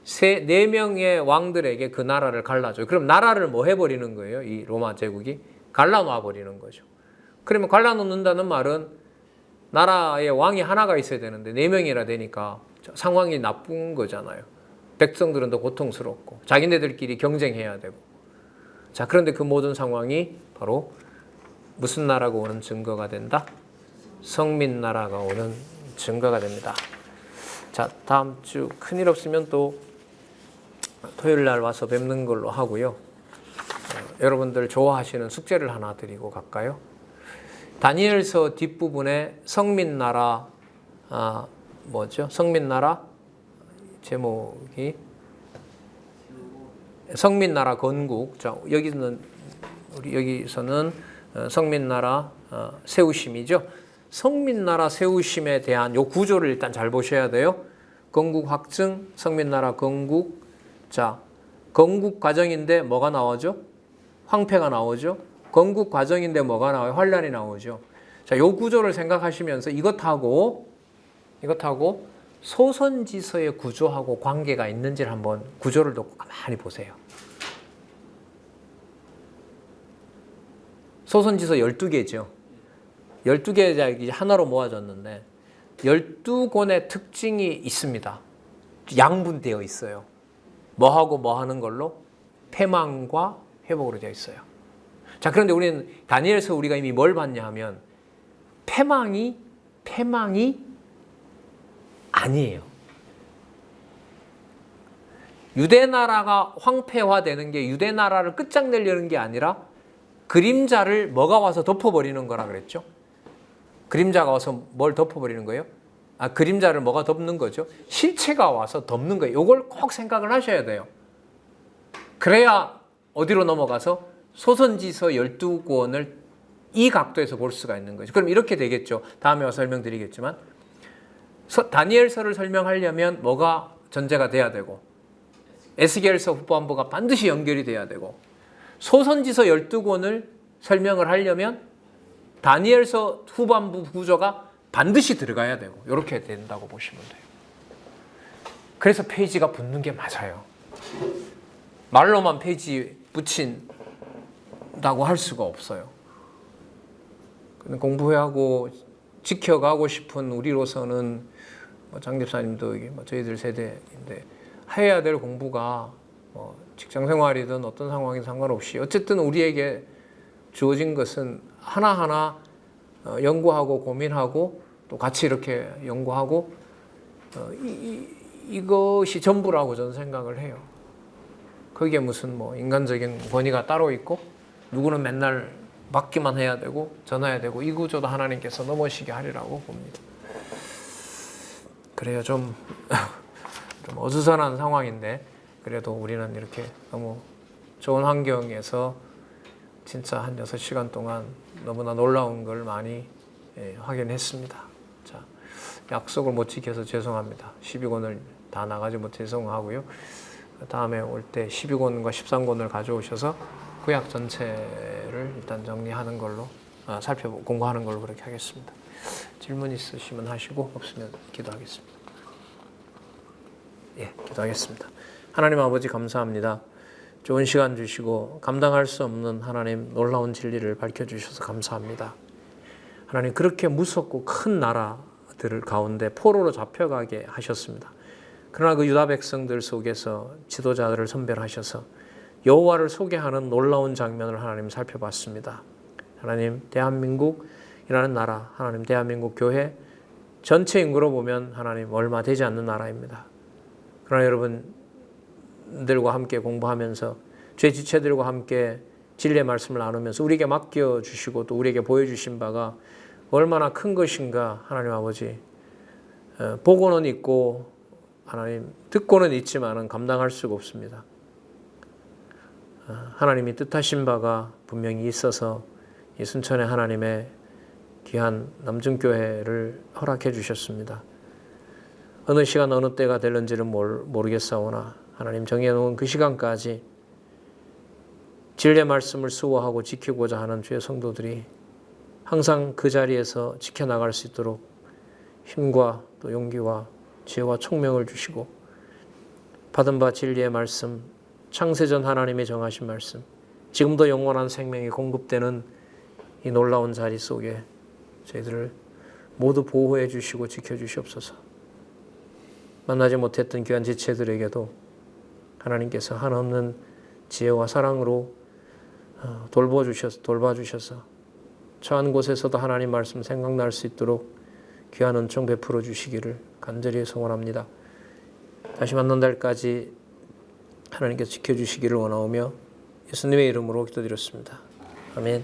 4명의 왕들에게 그 나라를 갈라줘요. 그럼 나라를 뭐 해버리는 거예요? 이 로마 제국이 갈라놔 버리는 거죠. 그러면 갈라놓는다는 말은 나라에 왕이 하나가 있어야 되는데 4명이라 되니까 상황이 나쁜 거잖아요. 백성들은 더 고통스럽고 자기네들끼리 경쟁해야 되고. 자, 그런데 그 모든 상황이 바로 무슨 나라가 오는 증거가 된다? 성민 나라가 오는 증거가 됩니다. 자, 다음 주 큰일 없으면 또 토요일 날 와서 뵙는 걸로 하고요. 여러분들 좋아하시는 숙제를 하나 드리고 갈까요? 다니엘서 뒷부분에 성민나라 뭐죠? 성민나라 제목이 성민나라 건국. 자, 여기서는 성민나라 세우심이죠. 성민나라 세우심에 대한 요 구조를 일단 잘 보셔야 돼요. 건국 확증, 성민나라 건국. 자, 건국 과정인데 뭐가 나오죠? 황폐가 나오죠. 건국 과정인데 뭐가 나와요? 환란이 나오죠. 자, 요 구조를 생각하시면서 이것하고 소선지서의 구조하고 관계가 있는지를 한번 구조를 놓고 가만히 보세요. 소선지서 12개죠. 12개 하나로 모아졌는데 12권의 특징이 있습니다. 양분되어 있어요. 뭐하고 뭐 하는 걸로? 패망과 회복으로 되어 있어요. 자, 그런데 우리는 다니엘서 우리가 이미 뭘 봤냐 하면 패망이 아니에요. 유대 나라가 황폐화되는 게 유대 나라를 끝장내려는 게 아니라 그림자를 뭐가 와서 덮어버리는 거라 그랬죠? 그림자가 와서 뭘 덮어버리는 거예요? 그림자를 뭐가 덮는 거죠? 실체가 와서 덮는 거예요. 이걸 꼭 생각을 하셔야 돼요. 그래야 어디로 넘어가서 소선지서 12권을 이 각도에서 볼 수가 있는 거죠. 그럼 이렇게 되겠죠. 다음에 와서 설명드리겠지만 다니엘서를 설명하려면 뭐가 전제가 돼야 되고 에스겔서 후반부가 반드시 연결이 돼야 되고 소선지서 12권을 설명을 하려면 다니엘서 후반부 구조가 반드시 들어가야 되고 이렇게 된다고 보시면 돼요. 그래서 페이지가 붙는 게 맞아요. 말로만 페이지 붙인다고 할 수가 없어요. 공부하고 지켜가고 싶은 우리로서는 장 집사님도 저희들 세대인데 해야 될 공부가 직장 생활이든 어떤 상황이든 상관없이 어쨌든 우리에게 주어진 것은 하나하나 연구하고 고민하고 또 같이 이렇게 연구하고 이것이 전부라고 저는 생각을 해요. 그게 무슨 인간적인 권위가 따로 있고 누구는 맨날 받기만 해야 되고 전해야 되고 이 구조도 하나님께서 넘으시게 하리라고 봅니다. 그래요. 좀 어수선한 상황인데 그래도 우리는 이렇게 너무 좋은 환경에서 진짜 한 6시간 동안 너무나 놀라운 걸 많이 확인했습니다. 자, 약속을 못 지켜서 죄송합니다. 12권을 다 나가지 못해 죄송하고요. 다음에 올 때 12권과 13권을 가져오셔서 구약 전체를 일단 정리하는 걸로 살펴보고 공부하는 걸로 그렇게 하겠습니다. 질문 있으시면 하시고 없으면 기도하겠습니다. 기도하겠습니다. 하나님 아버지 감사합니다. 좋은 시간 주시고 감당할 수 없는 하나님 놀라운 진리를 밝혀주셔서 감사합니다. 하나님 그렇게 무섭고 큰 나라들 가운데 포로로 잡혀가게 하셨습니다. 그러나 그 유다 백성들 속에서 지도자들을 선별하셔서 여호와를 소개하는 놀라운 장면을 하나님 살펴봤습니다. 하나님 대한민국이라는 나라, 하나님 대한민국 교회 전체 인구로 보면 하나님 얼마 되지 않는 나라입니다. 그러나 여러분들과 함께 공부하면서 죄 지체들과 함께 진리의 말씀을 나누면서 우리에게 맡겨주시고 또 우리에게 보여주신 바가 얼마나 큰 것인가 하나님 아버지 보고는 있고 하나님 듣고는 있지만은 감당할 수가 없습니다. 하나님이 뜻하신 바가 분명히 있어서 이 순천의 하나님의 귀한 남중교회를 허락해 주셨습니다. 어느 시간 어느 때가 될는지는 모르겠사오나 하나님 정해놓은 그 시간까지 진리의 말씀을 수호하고 지키고자 하는 주의 성도들이 항상 그 자리에서 지켜나갈 수 있도록 힘과 또 용기와 지혜와 총명을 주시고 받은 바 진리의 말씀, 창세전 하나님의 정하신 말씀, 지금도 영원한 생명이 공급되는 이 놀라운 자리 속에 저희들을 모두 보호해 주시고 지켜주시옵소서. 만나지 못했던 귀한 지체들에게도 하나님께서 한없는 지혜와 사랑으로 돌봐주셔서 처한 곳에서도 하나님 말씀 생각날 수 있도록 귀한 은총 베풀어 주시기를 간절히 소원합니다. 다시 만난 날까지 하나님께서 지켜주시기를 원하오며 예수님의 이름으로 기도드렸습니다. 아멘.